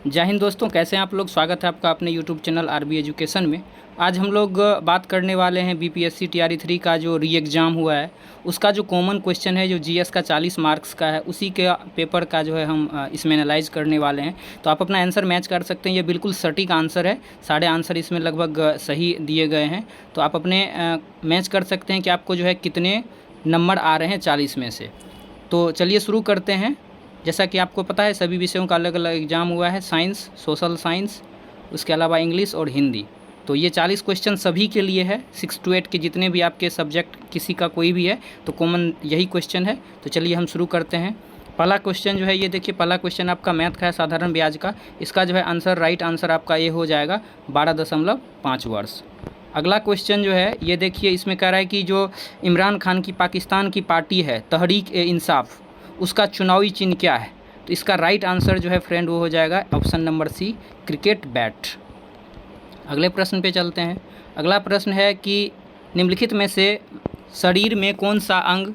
जय हिंद दोस्तों, कैसे हैं आप लोग। स्वागत है आपका अपने यूट्यूब चैनल आरबी एजुकेशन में। आज हम लोग बात करने वाले हैं बीपीएससी टीआरई 3 का जो री एग्ज़ाम हुआ है उसका जो कॉमन क्वेश्चन है, जो जीएस का 40 मार्क्स का है, उसी के पेपर का जो है हम इसमें एनालाइज करने वाले हैं। तो आप अपना आंसर मैच कर सकते हैं। ये बिल्कुल सटीक आंसर है, सारे आंसर इसमें लगभग सही दिए गए हैं। तो आप अपने मैच कर सकते हैं कि आपको जो है कितने नंबर आ रहे हैं 40 में से। तो चलिए शुरू करते हैं। जैसा कि आपको पता है सभी विषयों का अलग अलग एग्ज़ाम हुआ है, साइंस, सोशल साइंस, उसके अलावा इंग्लिश और हिंदी। तो ये 40 क्वेश्चन सभी के लिए है, 6 to 8 के जितने भी आपके सब्जेक्ट किसी का कोई भी है तो कॉमन यही क्वेश्चन है। तो चलिए हम शुरू करते हैं। पहला क्वेश्चन जो है ये देखिए, पहला क्वेश्चन आपका मैथ का है, साधारण ब्याज का। इसका जो है आंसर, राइट आंसर आपका ये हो जाएगा 12.5 वर्ष। अगला क्वेश्चन जो है ये देखिए, इसमें कह रहा है कि जो इमरान खान की पाकिस्तान की पार्टी है तहरीक ए इंसाफ, उसका चुनावी चिन्ह क्या है। तो इसका राइट आंसर जो है फ्रेंड वो हो जाएगा option number C, cricket bat. अगले प्रश्न पे चलते हैं। अगला प्रश्न है कि निम्नलिखित में से शरीर में कौन सा अंग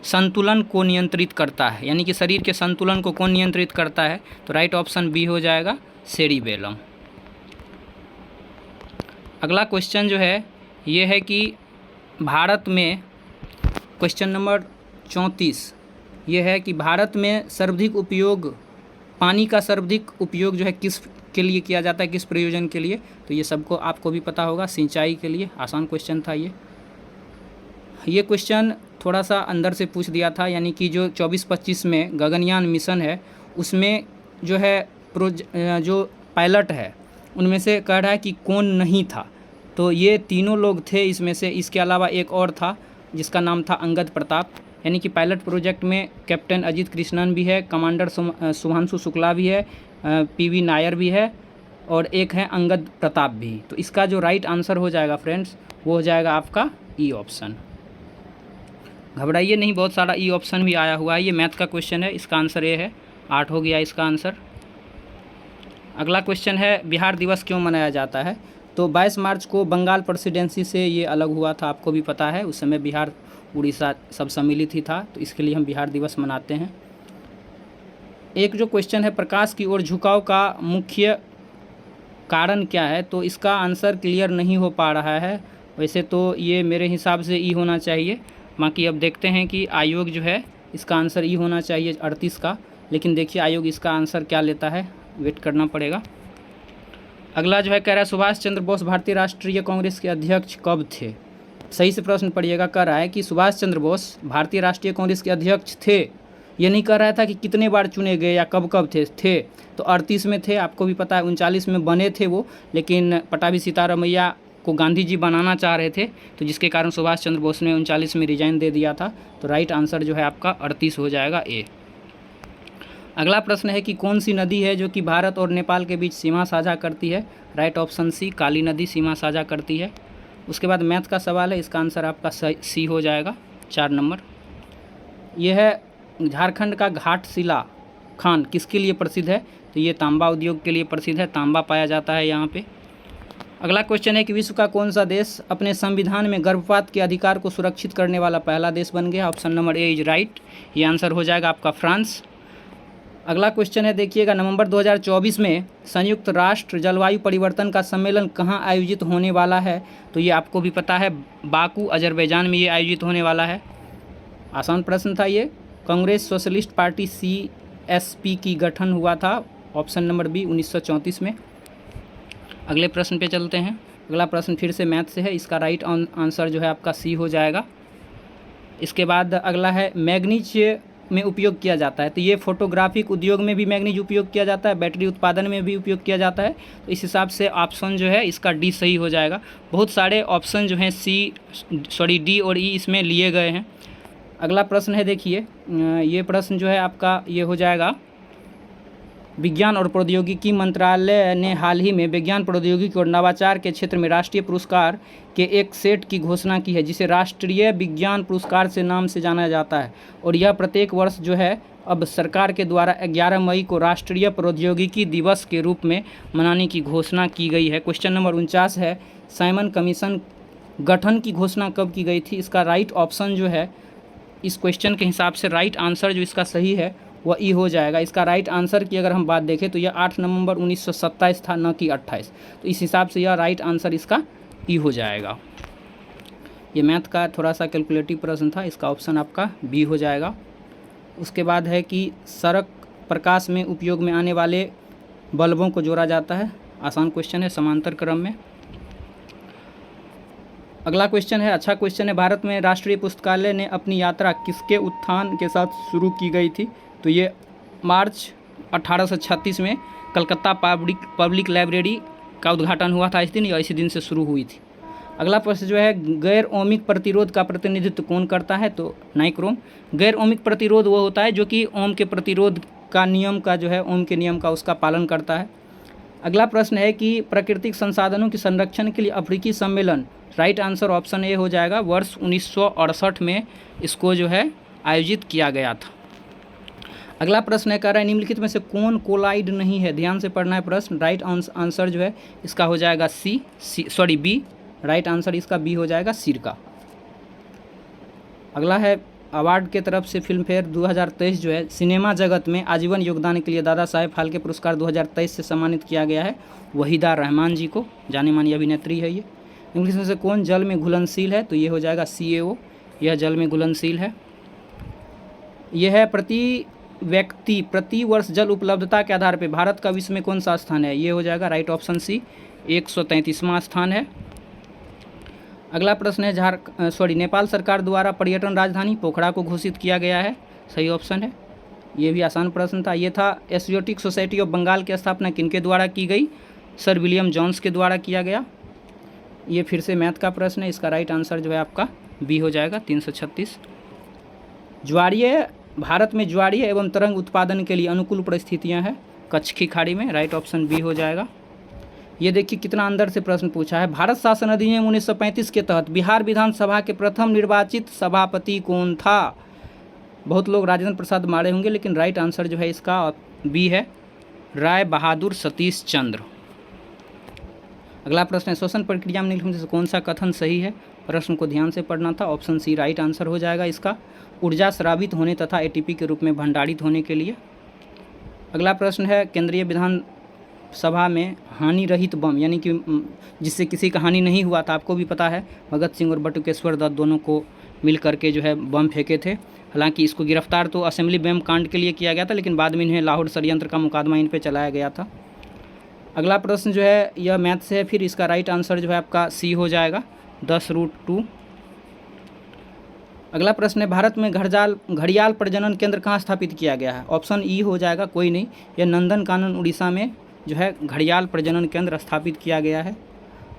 संतुलन को नियंत्रित करता है, यानी कि शरीर के संतुलन को कौन नियंत्रित करता है। तो राइट ऑप्शन बी हो जाएगा, सेरिबेलम। अगला क्वेश्चन जो है ये है कि भारत में, क्वेश्चन नंबर 34 ये है कि भारत में सर्वाधिक उपयोग, पानी का सर्वाधिक उपयोग जो है किस के लिए किया जाता है, किस प्रयोजन के लिए। तो ये सबको आपको भी पता होगा, सिंचाई के लिए। आसान क्वेश्चन था ये क्वेश्चन थोड़ा सा अंदर से पूछ दिया था, यानी कि जो 24-25 में गगनयान मिशन है उसमें जो है जो पायलट है उनमें से कह रहा है कि कौन नहीं था। तो ये तीनों लोग थे इसमें से। इसके अलावा एक और था जिसका नाम था अंगद प्रताप, यानी कि पायलट प्रोजेक्ट में कैप्टन अजीत कृष्णन भी है, कमांडर शुभांशु शुक्ला भी है, पीवी नायर भी है और एक है अंगद प्रताप भी। तो इसका जो राइट आंसर हो जाएगा फ्रेंड्स वो हो जाएगा आपका ई ऑप्शन। घबराइए नहीं, बहुत सारा ई ऑप्शन भी आया हुआ है। ये मैथ का क्वेश्चन है, इसका आंसर ये है, 8 हो गया इसका आंसर। अगला क्वेश्चन है, बिहार दिवस क्यों मनाया जाता है। तो 22 मार्च को बंगाल प्रेसिडेंसी से ये अलग हुआ था, आपको भी पता है। उस समय बिहार उड़ीसा सब सम्मिलित ही था, तो इसके लिए हम बिहार दिवस मनाते हैं। एक जो क्वेश्चन है, प्रकाश की ओर झुकाव का मुख्य कारण क्या है। तो इसका आंसर क्लियर नहीं हो पा रहा है। वैसे तो ये मेरे हिसाब से ई होना चाहिए, बाकी अब देखते हैं कि आयोग जो है इसका आंसर ई होना चाहिए 38 का, लेकिन देखिए आयोग इसका आंसर क्या लेता है, वेट करना पड़ेगा। अगला जो है कह रहा है, सुभाष चंद्र बोस भारतीय राष्ट्रीय कांग्रेस के अध्यक्ष कब थे। सही से प्रश्न पढ़िएगा। कह रहा है कि सुभाष चंद्र बोस भारतीय राष्ट्रीय कांग्रेस के अध्यक्ष थे, ये नहीं कह रहा था कि कितने बार चुने गए या कब कब थे। तो 38 में थे, आपको भी पता है। 39 में बने थे वो, लेकिन पटाभी सीतारमैया को गांधी जी बनाना चाह रहे थे, तो जिसके कारण सुभाष चंद्र बोस ने 39 में रिजाइन दे दिया था। तो राइट आंसर जो है आपका 38 हो जाएगा, ए। अगला प्रश्न है कि कौन सी नदी है जो कि भारत और नेपाल के बीच सीमा साझा करती है। राइट ऑप्शन सी, काली नदी सीमा साझा करती है। उसके बाद मैथ का सवाल है, इसका आंसर आपका सी हो जाएगा, 4 नंबर। यह है झारखंड का घाटशिला खान किसके लिए प्रसिद्ध है। तो ये तांबा उद्योग के लिए प्रसिद्ध है, तांबा पाया जाता है यहाँ पे। अगला क्वेश्चन है कि विश्व का कौन सा देश अपने संविधान में गर्भपात के अधिकार को सुरक्षित करने वाला पहला देश बन गया। Option number A is right, ये आंसर हो जाएगा आपका फ्रांस। अगला क्वेश्चन है देखिएगा, नवंबर 2024 में संयुक्त राष्ट्र जलवायु परिवर्तन का सम्मेलन कहाँ आयोजित होने वाला है। तो ये आपको भी पता है, बाकू अजरबैजान में ये आयोजित होने वाला है। आसान प्रश्न था ये। कांग्रेस सोशलिस्ट पार्टी CSP की गठन हुआ था, ऑप्शन नंबर बी 1934 में। अगले प्रश्न पे चलते हैं। अगला प्रश्न फिर से मैथ से है, इसका राइट आंसर जो है आपका सी हो जाएगा। इसके बाद अगला है, मैग्नीज में उपयोग किया जाता है। तो ये फोटोग्राफिक उद्योग में भी मैग्नीज उपयोग किया जाता है, बैटरी उत्पादन में भी उपयोग किया जाता है। तो इस हिसाब से ऑप्शन जो है इसका डी सही हो जाएगा। बहुत सारे ऑप्शन जो हैं डी और ई इसमें लिए गए हैं। अगला प्रश्न है देखिए, ये प्रश्न जो है आपका ये हो जाएगा, विज्ञान और प्रौद्योगिकी मंत्रालय ने हाल ही में विज्ञान प्रौद्योगिकी और नवाचार के क्षेत्र में राष्ट्रीय पुरस्कार के एक सेट की घोषणा की है, जिसे राष्ट्रीय विज्ञान पुरस्कार से नाम से जाना जाता है। और यह प्रत्येक वर्ष जो है अब सरकार के द्वारा 11 मई को राष्ट्रीय प्रौद्योगिकी दिवस के रूप में मनाने की घोषणा की गई है। क्वेश्चन नंबर 49 है, साइमन कमीशन गठन की घोषणा कब की गई थी। इसका राइट ऑप्शन जो है इस क्वेश्चन के हिसाब से राइट आंसर जो इसका सही है वह ई हो जाएगा। इसका राइट आंसर की अगर हम बात देखें तो यह 8 नवंबर 1927 था, न कि 28। तो इस हिसाब से यह राइट आंसर इसका ई हो जाएगा। ये मैथ का थोड़ा सा कैलकुलेटिव प्रश्न था, इसका ऑप्शन आपका बी हो जाएगा। उसके बाद है कि सड़क प्रकाश में उपयोग में आने वाले बल्बों को जोड़ा जाता है। आसान क्वेश्चन है, समांतर क्रम में। अगला क्वेश्चन है, अच्छा क्वेश्चन है, भारत में राष्ट्रीय पुस्तकालय ने अपनी यात्रा किसके उत्थान के साथ शुरू की गई थी? तो ये मार्च 1836 में कलकत्ता पब्लिक लाइब्रेरी का उद्घाटन हुआ था इस दिन, या इसी दिन से शुरू हुई थी। अगला प्रश्न जो है, गैर ओमिक प्रतिरोध का प्रतिनिधित्व कौन करता है? तो नाइक्रोम। गैर ओमिक प्रतिरोध वो होता है जो कि ओम के प्रतिरोध का नियम का जो है, ओम के नियम का उसका पालन करता है। अगला प्रश्न है कि प्राकृतिक संसाधनों के संरक्षण के लिए अफ्रीकी सम्मेलन, राइट आंसर ऑप्शन ए हो जाएगा। वर्ष 1968 में इसको जो है आयोजित किया गया था। अगला प्रश्न है, कह रहा है निम्नलिखित में से कौन कोलाइड नहीं है? ध्यान से पढ़ना है प्रश्न। राइट आंसर जो है इसका हो जाएगा बी। राइट आंसर इसका बी हो जाएगा, सिरका। अगला है, अवार्ड के तरफ से फिल्म फेयर 2023 जो है सिनेमा जगत में आजीवन योगदान के लिए दादा साहेब फाल्के पुरस्कार 2023 से सम्मानित किया गया है वहीदा रहमान जी को, जाने मानी अभिनेत्री है ये। इंग्लिश में से कौन जल में घुलनशील है? तो ये हो जाएगा CaO, यह जल में घुलनशील है। यह है प्रति वर्ष जल उपलब्धता के आधार पर भारत का विश्व में कौन सा स्थान है? ये हो जाएगा राइट ऑप्शन सी, 133वां स्थान है। अगला प्रश्न है, नेपाल सरकार द्वारा पर्यटन राजधानी पोखरा को घोषित किया गया है, सही ऑप्शन है। ये भी आसान प्रश्न था। ये था, एशियोटिक सोसाइटी ऑफ बंगाल की स्थापना किनके द्वारा की गई? सर विलियम जॉन्स के द्वारा किया गया। ये फिर से मैथ का प्रश्न है, इसका राइट आंसर जो है आपका बी हो जाएगा, 336। ज्वारीय, भारत में ज्वारीय एवं तरंग उत्पादन के लिए अनुकूल परिस्थितियाँ हैं कच्छ की खाड़ी में, राइट ऑप्शन बी हो जाएगा। ये देखिए कितना अंदर से प्रश्न पूछा है। भारत शासन अधिनियम 1935 के तहत बिहार विधानसभा के प्रथम निर्वाचित सभापति कौन था? बहुत लोग राजेंद्र प्रसाद मारे होंगे, लेकिन राइट आंसर जो है इसका बी है, राय बहादुर सतीश चंद्र। अगला प्रश्न है, श्वसन प्रक्रिया में निम्नलिखित में से कौन सा कथन सही है? प्रश्न को ध्यान से पढ़ना था। ऑप्शन सी राइट आंसर हो जाएगा इसका, ऊर्जा स्रावित होने तथा एटीपी के रूप में भंडारित होने के लिए। अगला प्रश्न है, केंद्रीय विधानसभा में हानि रहित बम, यानी कि जिससे किसी का हानि नहीं हुआ था, आपको भी पता है, भगत सिंह और बटुकेश्वर दत्त दोनों को मिल करके जो है बम फेंके थे। हालांकि इसको गिरफ्तार तो असेंबली बम कांड के लिए किया गया था, लेकिन बाद में इन्हें लाहौर षड्यंत्र का मुकदमा इन पर चलाया गया था। अगला प्रश्न जो है यह मैथ से है, फिर इसका राइट आंसर जो है आपका सी हो जाएगा, 10√2। अगला प्रश्न है, भारत में घड़ियाल प्रजनन केंद्र कहाँ स्थापित किया गया है? ऑप्शन ई हो जाएगा, कोई नहीं, यह नंदनकानन उड़ीसा में जो है घड़ियाल प्रजनन केंद्र स्थापित किया गया है।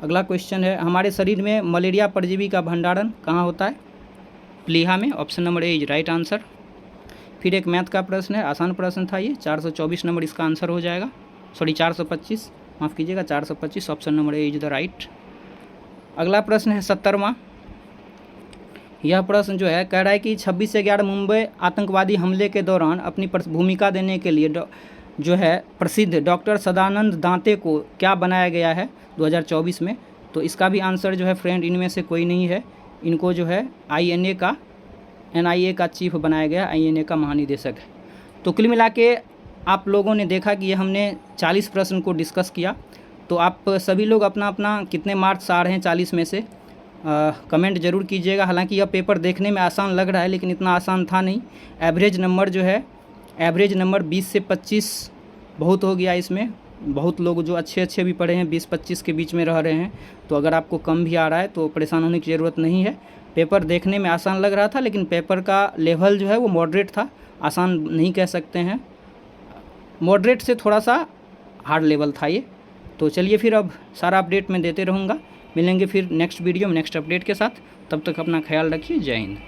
अगला क्वेश्चन है, हमारे शरीर में मलेरिया परजीवी का भंडारण कहाँ होता है? प्लीहा में, option number A is right answer. फिर एक मैथ का प्रश्न है, आसान प्रश्न था ये, 424 नंबर इसका आंसर हो जाएगा, 425, माफ़ कीजिएगा, 425, option number A is the right. अगला प्रश्न है 70वां। यह प्रश्न जो है कह रहा है कि 26 से 11 मुंबई आतंकवादी हमले के दौरान अपनी भूमिका देने के लिए जो है प्रसिद्ध डॉक्टर सदानंद दांते को क्या बनाया गया है 2024 में? तो इसका भी आंसर जो है फ्रेंड इनमें से कोई नहीं है, इनको जो है NIA का चीफ बनाया गया, INA का महानिदेशक है। तो कुल मिला के आप लोगों ने देखा कि ये हमने 40 प्रश्न को डिस्कस किया। तो आप सभी लोग अपना अपना कितने मार्क्स आ रहे हैं 40 में से कमेंट ज़रूर कीजिएगा। हालांकि यह पेपर देखने में आसान लग रहा है, लेकिन इतना आसान था नहीं। एवरेज नंबर 20 से 25 बहुत हो गया इसमें। बहुत लोग जो अच्छे भी पढ़े हैं 20-25 के बीच में रह रहे हैं। तो अगर आपको कम भी आ रहा है तो परेशान होने की ज़रूरत नहीं है। पेपर देखने में आसान लग रहा था, लेकिन पेपर का लेवल जो है वो मॉडरेट था, आसान नहीं कह सकते हैं, मॉडरेट से थोड़ा सा हार्ड लेवल था ये। तो चलिए फिर अब सारा अपडेट मैं देते रहूँगा। मिलेंगे फिर नेक्स्ट वीडियो में नेक्स्ट अपडेट के साथ। तब तक अपना ख्याल रखिए। जय हिंद।